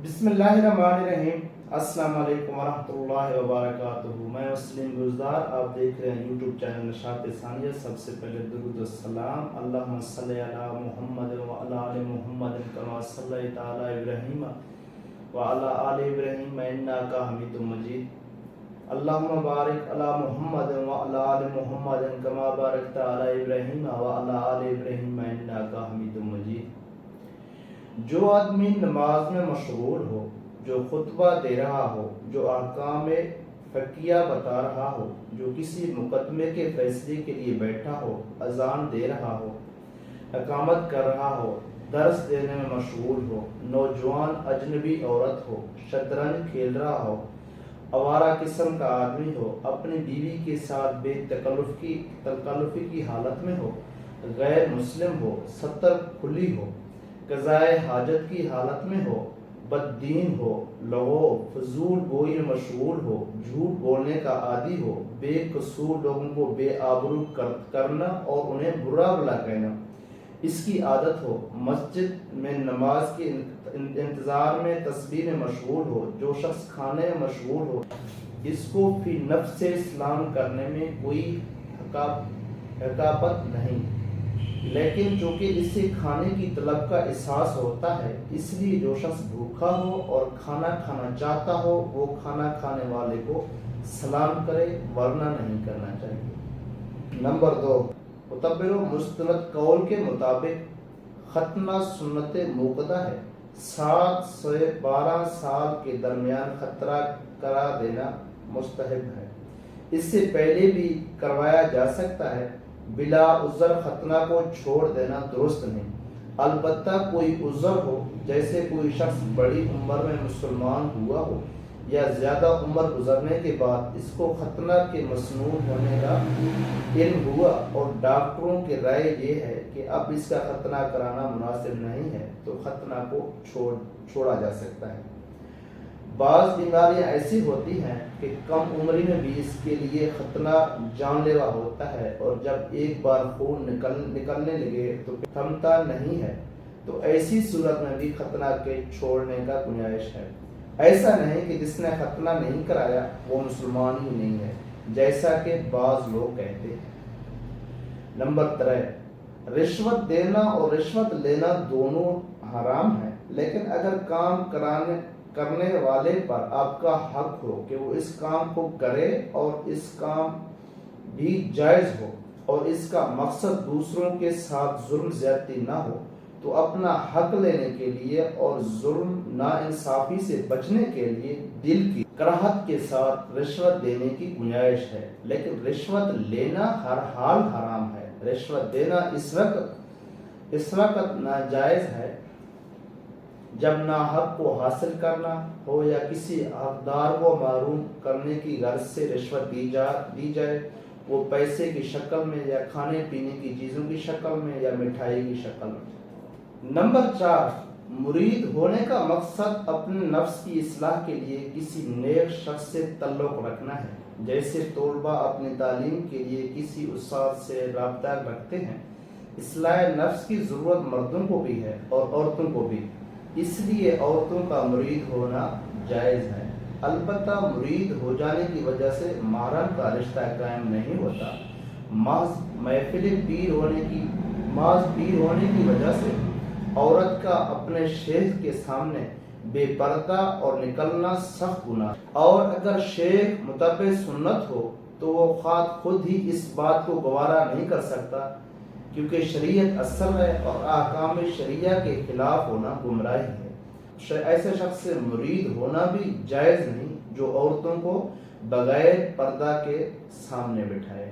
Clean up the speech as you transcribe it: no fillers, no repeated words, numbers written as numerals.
بسم اللہ الرحمن الرحیم۔ السلام علیکم ورحمۃ اللہ وبرکاتہ۔ میں مسلم گزدار، آپ دیکھ رہے ہیں یوٹیوب چینل نشاط ثانیہ۔ سب سے پہلے درود السلام، اللہم صلی علی محمد وعلی آل محمد کما صلیت علی ابراہیم وعلی آل ابراہیم انک حمید مجید۔ اللہم بارک علی محمد وعلی آل محمد کما بارکت علی ابراہیم وعلی آل ابراہیم انک حمید مجید۔ جو آدمی نماز میں مشغول ہو، جو خطبہ دے رہا ہو، جو احکام فقہیہ بتا رہا ہو، جو کسی مقدمے کے فیصلے کے لیے بیٹھا ہو، اذان دے رہا ہو، اقامت کر رہا ہو، درس دینے میں مشغول ہو، نوجوان اجنبی عورت ہو، شطرنج کھیل رہا ہو، آوارہ قسم کا آدمی ہو، اپنی بیوی کے ساتھ بے تکلفی کی حالت میں ہو، غیر مسلم ہو، ستر کھلی ہو، قضائے حاجت کی حالت میں ہو، بد دین ہو، لغو فضول گوئی میں مشغول ہو، جھوٹ بولنے کا عادی ہو، بے قصور لوگوں کو بے آبرو کرنا اور انہیں برا بھلا کہنا اس کی عادت ہو، مسجد میں نماز کے انتظار میں تسبیح میں مشغول ہو، جو شخص کھانے میں مشغول ہو، اس کو فی نفس سے اسلام کرنے میں کوئی حقاقت نہیں، لیکن چونکہ اس سے کھانے کی طلب کا احساس ہوتا ہے، اس لیے جو شخص بھوکا ہو اور کھانا کھانا چاہتا ہو وہ کھانا کھانے والے کو سلام کرے، ورنہ نہیں کرنا چاہیے۔ نمبر 2، معتبر و مستند قول کے مطابق ختنہ سنت موقدہ ہے۔ 7 سے 12 سال کے درمیان ختنہ کرا دینا مستحب ہے، اس سے پہلے بھی کروایا جا سکتا ہے۔ بلا عذر ختنہ کو چھوڑ دینا درست نہیں، البتہ کوئی عذر ہو، جیسے کوئی شخص بڑی عمر میں مسلمان ہوا ہو یا زیادہ عمر گزرنے کے بعد اس کو ختنہ کے مسنون ہونے کا علم ہوا اور ڈاکٹروں کی رائے یہ ہے کہ اب اس کا ختنہ کرانا مناسب نہیں ہے، تو ختنہ کو چھوڑا جا سکتا ہے۔ بعض بیماریاں ایسی ہوتی ہیں کہ کم عمری میں بھی اس کے لیے ختنہ جان لیوا ہوتا ہے، اور جب ایک بار خون نکلنے لگے تو تھمتا نہیں ہے، تو ایسی صورت میں بھی ختنہ کے چھوڑنے کا گنجائش ہے۔ ایسا نہیں کہ جس نے ختنہ نہیں کرایا وہ مسلمان ہی نہیں ہے، جیسا کہ بعض لوگ کہتے ہیں۔ نمبر 3، رشوت دینا اور رشوت لینا دونوں حرام ہیں، لیکن اگر کام کرنے والے پر آپ کا حق ہو کہ وہ اس کام کو کرے اور اس کام بھی جائز ہو اور اس کا مقصد دوسروں کے ساتھ ظلم زیادتی نہ ہو، تو اپنا حق لینے کے لیے اور ظلم ناانصافی سے بچنے کے لیے دل کی کراہت کے ساتھ رشوت دینے کی گنجائش ہے، لیکن رشوت لینا ہر حال حرام ہے۔ رشوت دینا اس وقت ناجائز ہے جب ناحق کو حاصل کرنا ہو یا کسی حقدار کو محروم کرنے کی غرض سے رشوت دی جائے، وہ پیسے کی شکل میں یا کھانے پینے کی چیزوں کی شکل میں یا مٹھائی کی شکل میں۔ نمبر 4، مرید ہونے کا مقصد اپنے نفس کی اصلاح کے لیے کسی نیک شخص سے تعلق رکھنا ہے، جیسے طلباء اپنی تعلیم کے لیے کسی استاد سے رابطہ رکھتے ہیں۔ اصلاح نفس کی ضرورت مردوں کو بھی ہے اور عورتوں کو بھی، اس لیے عورتوں کا مرید ہونا جائز ہے، البتہ مرید ہو جانے کی وجہ سے محرم کا رشتہ قائم نہیں ہوتا۔ محض پیر ہونے کی وجہ سے عورت کا اپنے شیخ کے سامنے بے پردہ اور نکلنا سخت گناہ ہے، اور اگر شیخ متبع سنت ہو تو وہ خود ہی اس بات کو گوارا نہیں کر سکتا، کیونکہ شریعت اصل ہے اور احکام شریعہ کے خلاف ہونا گمراہی ہے۔ ایسے شخص سے مرید ہونا بھی جائز نہیں جو عورتوں کو بغیر پردہ کے سامنے بٹھائے۔